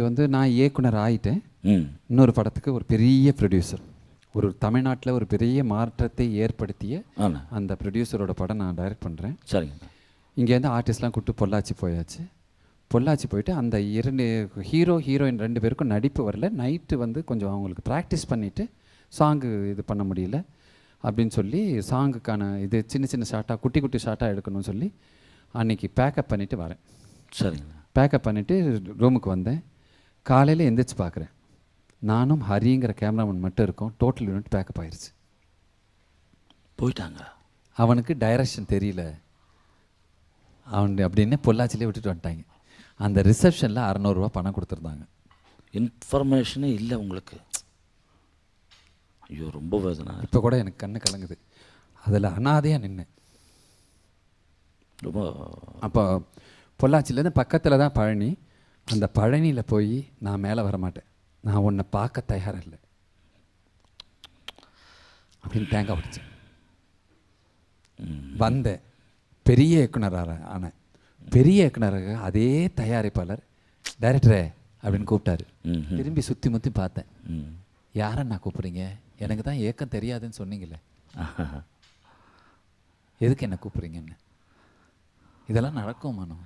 வந்து நான் இயக்குனர் ஆயிட்டேன். ம் இன்னொரு படத்துக்கு ஒரு பெரிய ப்ரொடியூசர், ஒரு தமிழ்நாட்டில் ஒரு பெரிய மாற்றத்தை ஏற்படுத்திய ஆண்ணா அந்த ப்ரொடியூசரோட படம் நான் டைரக்ட் பண்ணுறேன். சரிங்கண்ணா. இங்கேருந்து ஆர்டிஸ்ட்லாம் கூப்பிட்டு பொள்ளாச்சி போயாச்சு. பொள்ளாச்சி போயிட்டு அந்த ஹீரோ ஹீரோயின் 2 பேருக்கும் நடிப்பு வரல. நைட்டு வந்து கொஞ்சம் அவங்களுக்கு ப்ராக்டிஸ் பண்ணிவிட்டு சாங்கு இது பண்ண முடியல அப்படின்னு சொல்லி சாங்குக்கான இது சின்ன சின்ன ஷார்ட்டாக குட்டி குட்டி ஷார்ட்டாக எடுக்கணும்னு சொல்லி அன்றைக்கி பேக்கப் பண்ணிவிட்டு வரேன். சரிங்கண்ணா. பேக்கப் பண்ணிவிட்டு ரூமுக்கு வந்தேன். காலையில் எந்திரிச்சு பார்க்குறேன், நானும் ஹரிங்கிற கேமராமேன் மட்டும் இருக்கோம். டோட்டல் யூனிட் பேக்கப் ஆயிடுச்சு. போயிட்டாங்க. அவனுக்கு டைரக்ஷன் தெரியல அவன் அப்படின்னு பொள்ளாச்சிலே விட்டுட்டு வந்துட்டாங்க. அந்த ரிசப்ஷனில் 600 ரூபா பணம் கொடுத்துருந்தாங்க. இன்ஃபர்மேஷனே இல்லை உங்களுக்கு. ஐயோ ரொம்ப வேதனை. இப்போ கூட எனக்கு கண்ணு கலங்குது. அதில் அனாதையாக நின்னேன். ரொம்ப அப்போ பொள்ளாச்சிலேருந்து பக்கத்தில் தான் பழனி. அந்த பழனியில் போய் நான் மேலே வரமாட்டேன், நான் உன்னை பார்க்க தயாராக இல்லை அப்படின்னு தேங்காய் உடைச்சேன். வந்தேன், பெரிய இயக்குனராக ஆனேன். பெரிய இயக்குனராக அதே தயாரிப்பாளர் டைரக்டரே அப்படின்னு கூப்பிட்டாரு. திரும்பி சுற்றி முற்றி பார்த்தேன், யாரண்ணா கூப்பிட்றீங்க? எனக்கு தான் ஏக்கம் தெரியாதுன்னு சொன்னீங்களே, எதுக்கு என்ன கூப்பிட்றீங்கன்னு. இதெல்லாம் நடக்கும் மனம்.